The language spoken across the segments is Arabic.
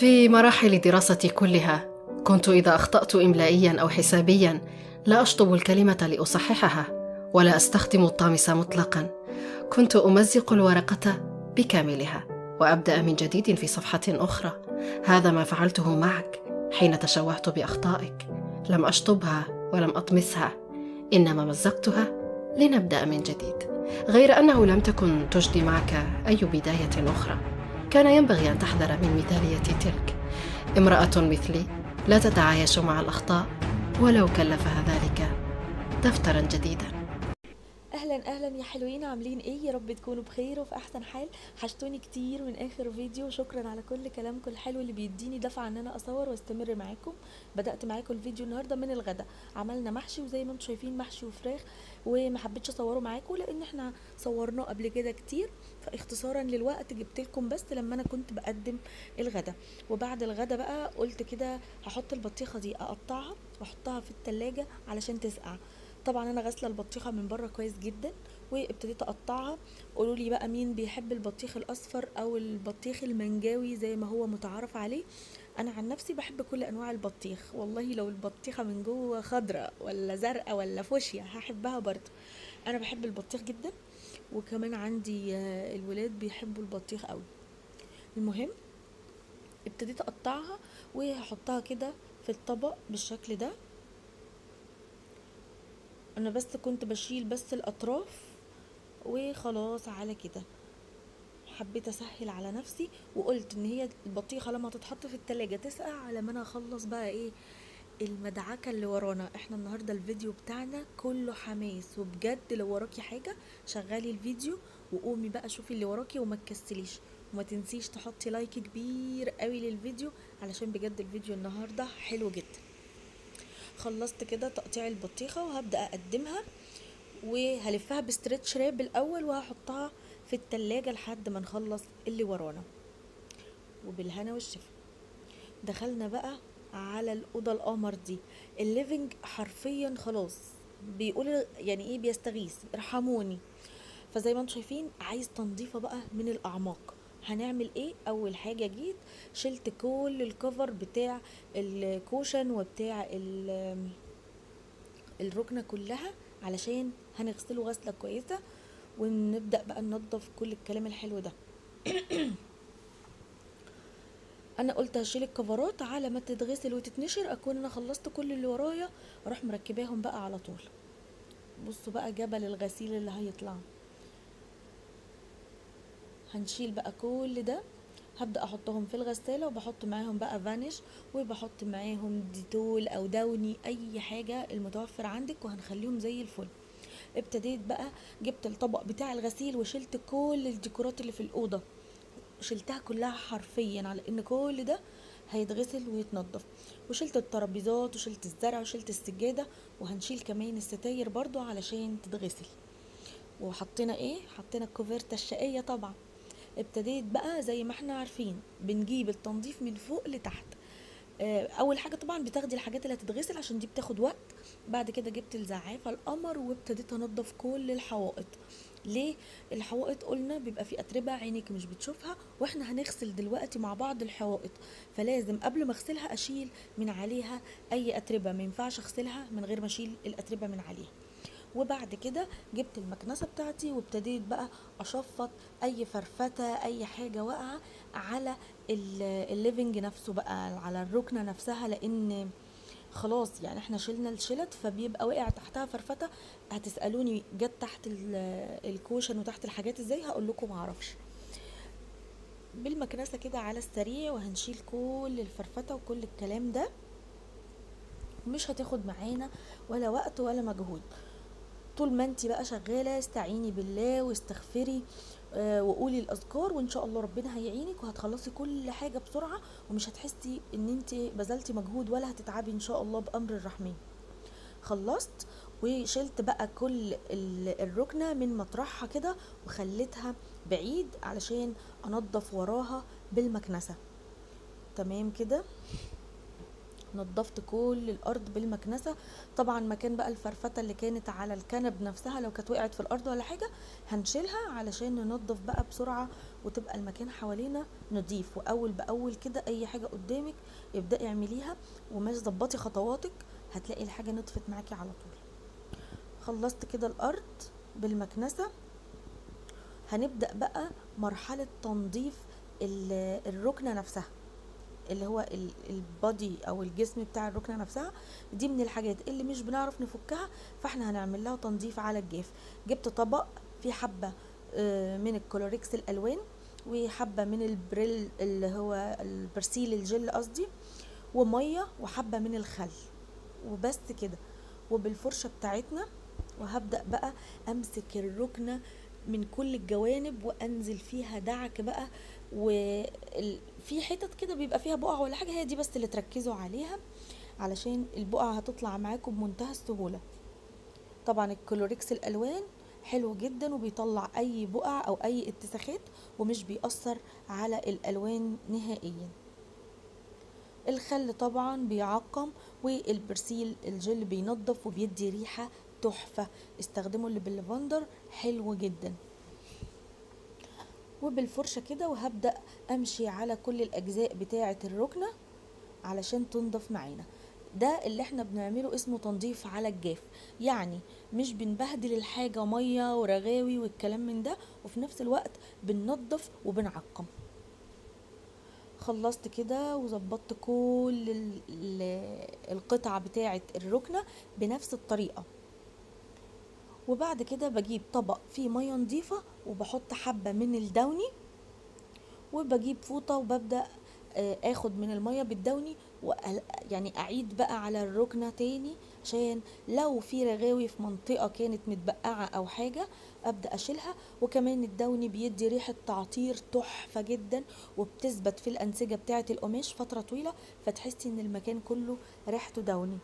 في مراحل دراستي كلها كنت إذا أخطأت إملائيا أو حسابيا لا أشطب الكلمة لأصححها ولا أستخدم الطامس مطلقا. كنت أمزق الورقة بكاملها وأبدأ من جديد في صفحة أخرى. هذا ما فعلته معك حين تشوهت بأخطائك. لم أشطبها ولم أطمسها، إنما مزقتها لنبدأ من جديد، غير أنه لم تكن تجدي معك أي بداية أخرى. كان ينبغي أن تحذر من مثالية تلك. امرأة مثلي لا تتعايش مع الأخطاء ولو كلفها ذلك دفترا جديدا. اهلا يا حلوين، عاملين ايه؟ يا رب تكونوا بخير وفي احسن حال. حشتوني كتير من اخر فيديو، شكرا على كل كلامكم الحلو اللي بيديني دفعه ان انا اصور واستمر معاكم. بدات معاكم الفيديو النهارده من الغدا، عملنا محشي وزي ما انتم شايفين محشي وفراخ، وما حبيتش اصوره معاكم لان احنا صورناه قبل كده كتير، فاختصارا للوقت جبت لكم بس لما انا كنت بقدم الغدا. وبعد الغدا بقى قلت كده هحط البطيخه دي اقطعها واحطها في التلاجة علشان تسقع. طبعا انا غاسله البطيخه من بره كويس جدا وابتديت اقطعها. قولوا لي بقى مين بيحب البطيخ الاصفر او البطيخ المنجاوي زي ما هو متعارف عليه؟ انا عن نفسي بحب كل انواع البطيخ، والله لو البطيخه من جوه خضراء ولا زرقاء ولا فوشيا هحبها برضه. انا بحب البطيخ جدا، وكمان عندي الولاد بيحبوا البطيخ قوي. المهم ابتديت اقطعها وهحطها كده في الطبق بالشكل ده. انا بس كنت بشيل بس الاطراف وخلاص على كده. حبيت اسهل على نفسي وقلت ان هي البطيخه لما تتحط في التلاجة تسقع على ما انا اخلص بقى ايه المدعكه اللي ورانا. احنا النهارده الفيديو بتاعنا كله حماس، وبجد لو وراكي حاجه شغلي الفيديو وقومي بقى شوفي اللي وراكي وما تكسليش، وما تنسيش تحطي لايك كبير قوي للفيديو علشان بجد الفيديو النهارده حلو جدا. خلصت كده تقطيع البطيخه وهبدا اقدمها، وهلفها بستريتش راب الاول وهحطها في التلاجة لحد ما نخلص اللي ورانا. وبالهنا والشفا. دخلنا بقى على الأوضة القمر دي، الليفينج حرفيا خلاص بيقول يعني ايه بيستغيث ارحموني. فزي ما انتم شايفين عايز تنظيفه بقى من الاعماق. هنعمل ايه؟ اول حاجه جيت شلت كل الكفر بتاع الكوشن وبتاع الركنه كلها علشان هنغسله غسله كويسه، ونبدا بقى ننضف كل الكلام الحلو ده. انا قلت هشيل الكفرات على ما تتغسل وتتنشر اكون انا خلصت كل اللي ورايا، اروح مركباهم بقى على طول. بصوا بقى جبل الغسيل اللي هيطلع. هنشيل بقى كل ده، هبدأ احطهم في الغسالة وبحط معاهم بقى فانيش وبحط معاهم ديتول او داوني، اي حاجة المتوفر عندك، وهنخليهم زي الفل. ابتديت بقى جبت الطبق بتاع الغسيل وشلت كل الديكورات اللي في الأوضة، شلتها كلها حرفيا على ان كل ده هيتغسل ويتنضف. وشلت الترابيزات وشلت الزرع وشلت السجادة، وهنشيل كمان الستاير برضو علشان تتغسل. وحطينا ايه؟ حطينا الكوفرتة الشقية طبعا. ابتديت بقى زي ما احنا عارفين بنجيب التنظيف من فوق لتحت. اول حاجه طبعا بتاخدي الحاجات اللي هتتغسل عشان دي بتاخد وقت. بعد كده جبت الزعافه القمر وابتديت انضف كل الحوائط. ليه؟ الحوائط قلنا بيبقى في اتربه عينيك مش بتشوفها، واحنا هنغسل دلوقتي مع بعض الحوائط، فلازم قبل ما اغسلها اشيل من عليها اي اتربه، ما ينفعش اغسلها من غير ما اشيل الاتربه من عليها. وبعد كده جبت المكنسه بتاعتي وابتديت بقى اشفط اي فرفته اي حاجه واقعه على الليفنج نفسه بقى، على الركنه نفسها، لان خلاص يعني احنا شلنا الشلت فبيبقى واقع تحتها فرفته. هتسالوني جت تحت الكوشن وتحت الحاجات ازاي؟ هقول لكم معرفش. بالمكنسه كده على السريع وهنشيل كل الفرفته وكل الكلام ده، مش هتاخد معانا ولا وقت ولا مجهود. طول ما انت بقى شغاله استعيني بالله واستغفري وقولي الاذكار، وان شاء الله ربنا هيعينك وهتخلصي كل حاجه بسرعه، ومش هتحسي ان انت بذلتي مجهود ولا هتتعبي ان شاء الله بامر الرحمن. خلصت وشلت بقى كل الركنه من مطرحها كده وخليتها بعيد علشان انضف وراها بالمكنسه. تمام كده، نضفت كل الارض بالمكنسه. طبعا مكان بقى الفرفته اللي كانت على الكنب نفسها لو كانت وقعت في الارض ولا حاجه هنشيلها علشان ننضف بقى بسرعه وتبقى المكان حوالينا نضيف. واول باول كده اي حاجه قدامك ابدأي اعمليها، وماشي ظبطي خطواتك، هتلاقي الحاجه نطفت معاكي على طول. خلصت كده الارض بالمكنسه، هنبدأ بقى مرحله تنظيف الركنه نفسها، اللي هو البادي او الجسم بتاع الركنه نفسها. دي من الحاجات اللي مش بنعرف نفكها، فاحنا هنعمل لها تنظيف على الجاف. جبت طبق فيه حبه من الكولوريكس الالوان، وحبه من البريل اللي هو البرسيل الجل قصدي، وميه، وحبه من الخل، وبس كده. وبالفرشه بتاعتنا، وهبدأ بقى امسك الركنه من كل الجوانب وانزل فيها دعك بقى. وفي حتت كده بيبقى فيها بقع ولا حاجه، هي دي بس اللي تركزوا عليها علشان البقع هتطلع معاكم بمنتهى السهوله. طبعا الكلوريكس الالوان حلو جدا وبيطلع اي بقع او اي اتساخات، ومش بيأثر على الالوان نهائيا. الخل طبعا بيعقم، والبرسيل الجل بينظف وبيدي ريحه تحفه. استخدموا اللي بالليفندر، حلو جدا. وبالفرشة كده، وهبدأ امشي على كل الاجزاء بتاعة الركنة علشان تنضف معانا. ده اللي احنا بنعمله اسمه تنظيف على الجاف، يعني مش بنبهدل الحاجة مية ورغاوي والكلام من ده، وفي نفس الوقت بننضف وبنعقم. خلصت كده وظبطت كل القطعة بتاعة الركنة بنفس الطريقة. وبعد كده بجيب طبق فيه مية نظيفة، وبحط حبة من الدوني، وبجيب فوطة وببدأ اخد من المية بالدوني، يعني اعيد بقى على الركنة تاني، عشان لو في رغاوي في منطقة كانت متبقعة او حاجة ابدأ اشيلها. وكمان الدوني بيدي ريحة تعطير تحفة جدا، وبتثبت في الانسجة بتاعة القماش فترة طويلة، فتحسي ان المكان كله ريحته دوني.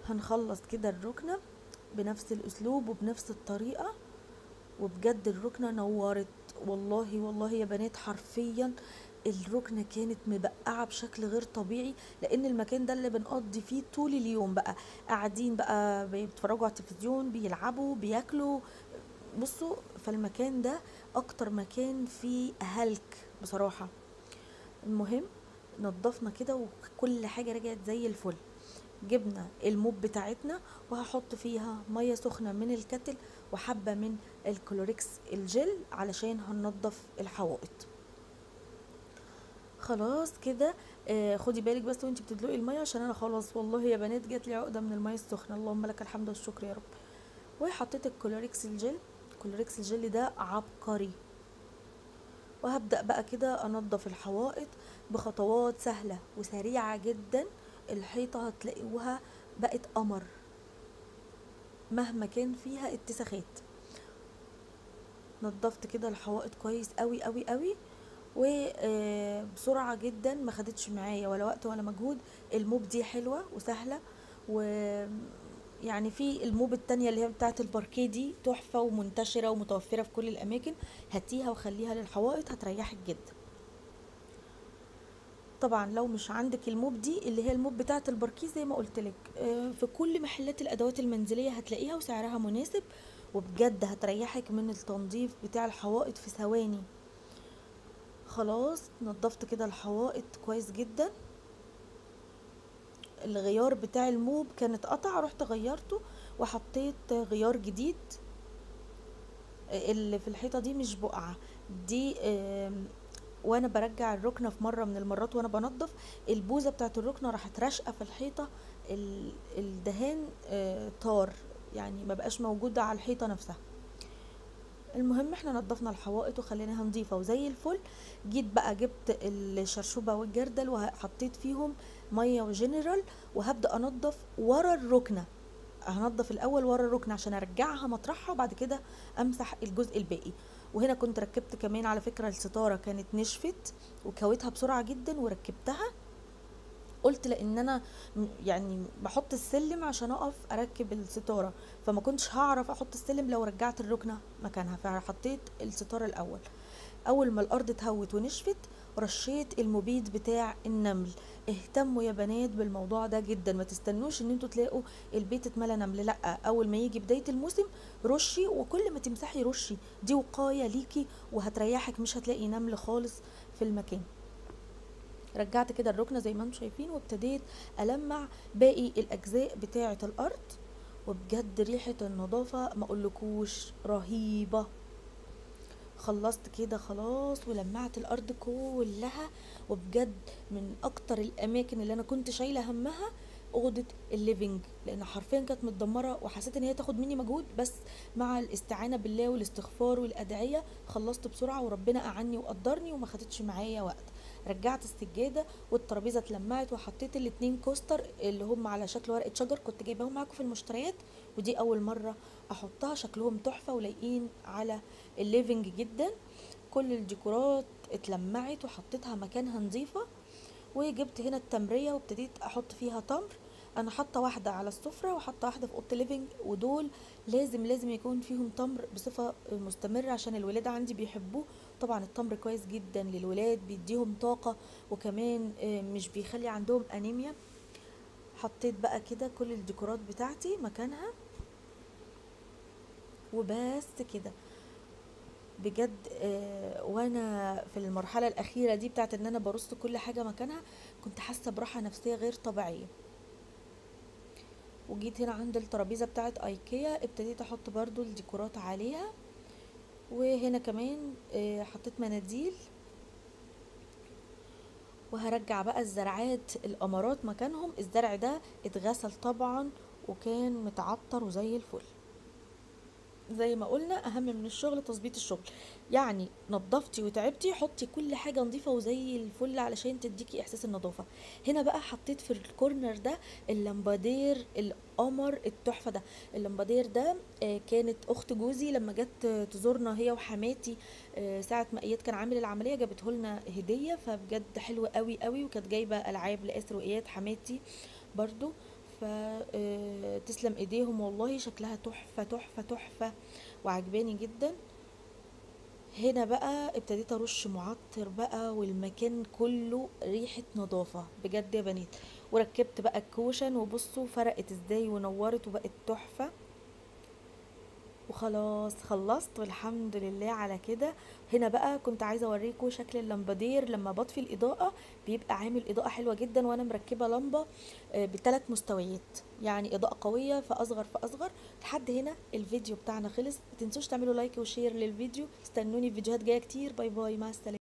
هنخلص كده الركنة بنفس الاسلوب وبنفس الطريقة، وبجد الركنة نورت. والله والله يا بنات، حرفيا الركنة كانت مبقعة بشكل غير طبيعي، لان المكان ده اللي بنقضي فيه طول اليوم بقى، قاعدين بقى بيتفرجوا على التلفزيون، بيلعبوا، بياكلوا. بصوا، فالمكان ده اكتر مكان فيه هلك بصراحة. المهم نضفنا كده وكل حاجة رجعت زي الفل. جبنا الموب بتاعتنا، وهحط فيها مية سخنة من الكتل، وحبة من الكلوريكس الجل علشان هننضف الحوائط. خلاص كده. خدي بالك بس وانتي بتدلقي المية، عشان انا خلاص والله يا بنات جات لي عقدة من المية السخنة، اللهم لك الحمد والشكر يا رب. وحطيت الكلوريكس الجل. الكلوريكس الجل ده عبقري. وهبدأ بقى كده انضف الحوائط بخطوات سهلة وسريعة جدا. الحيطة هتلاقوها بقت قمر مهما كان فيها اتساخات. نضفت كده الحوائط كويس قوي قوي قوي، وبسرعة جدا، ما خدتش معايا ولا وقت ولا مجهود. الموب دي حلوة وسهلة، ويعني في الموب التانية اللي هي بتاعة الباركيه دي تحفة ومنتشرة ومتوفرة في كل الأماكن، هاتيها وخليها للحوائط هتريحك جدا. طبعا لو مش عندك الموب دي اللي هي الموب بتاعه الباركيه زي ما قلت لك، في كل محلات الادوات المنزليه هتلاقيها وسعرها مناسب، وبجد هتريحك من التنظيف بتاع الحوائط في ثواني. خلاص نظفت كده الحوائط كويس جدا. الغيار بتاع الموب كان اتقطع، رحت غيرته وحطيت غيار جديد. اللي في الحيطه دي مش بقعه دي، وانا برجع الركنه في مره من المرات وانا بنظف، البوزه بتاعت الركنه راحت راشقه في الحيطه، الدهان طار، يعني ما بقاش موجود على الحيطه نفسها. المهم احنا نظفنا الحوائط وخليناها نظيفه وزي الفل. جيت بقى جبت الشرشوبه والجردل وحطيت فيهم ميه وجنرال، وهبدا انظف ورا الركنه. هنضف الاول ورا الركنه عشان ارجعها مطرحها، وبعد كده امسح الجزء الباقي. وهنا كنت ركبت كمان على فكره الستاره كانت نشفت وكويتها بسرعه جدا وركبتها. قلت لان انا يعني بحط السلم عشان اقف اركب الستاره، فما كنتش هعرف احط السلم لو رجعت الركنه مكانها، فحطيت الستاره الاول. اول ما الارض اتهوت ونشفت رشيت المبيد بتاع النمل. اهتموا يا بنات بالموضوع ده جدا، ما تستنوش ان انتوا تلاقوا البيت اتملى نمل، لا، اول ما يجي بداية الموسم رشي، وكل ما تمسحي رشي، دي وقاية ليكي وهتريحك، مش هتلاقي نمل خالص في المكان. رجعت كده الركنة زي ما انتم شايفين، وابتديت ألمع باقي الأجزاء بتاعة الأرض، وبجد ريحة النظافة ما اقولكوش رهيبة. خلصت كده خلاص ولمعت الأرض كلها، وبجد من أكتر الأماكن اللي أنا كنت شايلة همها أوضة الليفينج، لأن حرفيا كانت متدمرة وحسيت إن هي تاخد مني مجهود، بس مع الاستعانة بالله والاستغفار والأدعية خلصت بسرعة، وربنا أعني وقدرني وما خدتش معايا وقت. رجعت السجادة والترابيزة اتلمعت، وحطيت الاتنين كوستر اللي هم على شكل ورقة شجر، كنت جايباهم معاكم في المشتريات، ودي أول مرة أحطها، شكلهم تحفة ولايقين على الليفينج جدا. كل الديكورات اتلمعت وحطيتها مكانها نظيفة، وجبت هنا التمرية وابتديت احط فيها تمر. انا حاطه واحده على السفره وحاطه واحده في اوضه الليفينج، ودول لازم يكون فيهم تمر بصفه مستمره عشان الولاد عندي بيحبوه. طبعا التمر كويس جدا للولاد، بيديهم طاقه، وكمان مش بيخلي عندهم انيميا. حطيت بقى كده كل الديكورات بتاعتي مكانها، وبس كده بجد. وانا في المرحله الاخيره دي بتاعت ان انا برص كل حاجه مكانها، كنت حاسه براحه نفسيه غير طبيعيه. وجيت هنا عند الترابيزه بتاعت ايكيا، ابتديت احط برضو الديكورات عليها، وهنا كمان حطيت مناديل. وهرجع بقى الزرعات الامارات مكانهم. الزرع ده اتغسل طبعا وكان متعطر وزي الفل. زي ما قلنا اهم من الشغل تظبيط الشغل، يعني نظفتي وتعبتي حطي كل حاجه نظيفه وزي الفل علشان تديكي احساس النظافه. هنا بقى حطيت في الكورنر ده اللمبادير القمر التحفه ده. اللمبادير ده كانت اخت جوزي لما جت تزورنا هي وحماتي ساعه ما اياد كان عامل العمليه، جابته لنا هديه، فبجد حلوه قوي قوي، وكانت جايبه العاب لاسر واياد حماتي برضو. فتسلم ايديهم والله، شكلها تحفة تحفة تحفة وعجباني جدا. هنا بقى ابتديت ارش معطر بقى، والمكان كله ريحة نظافة بجد يا بنات. وركبت بقى الكوشن، وبصوا فرقت ازاي ونورت وبقت تحفة. وخلاص خلصت والحمد لله على كده. هنا بقى كنت عايزه اوريكم شكل اللمبادير لما بطفي الاضاءه، بيبقى عامل اضاءه حلوه جدا، وانا مركبه لمبه بثلاث مستويات، يعني اضاءه قويه فاصغر فاصغر. لحد هنا الفيديو بتاعنا خلص، متنسوش تعملوا لايك وشير للفيديو، استنوني في فيديوهات جايه كتير. باي باي، مع السلامه.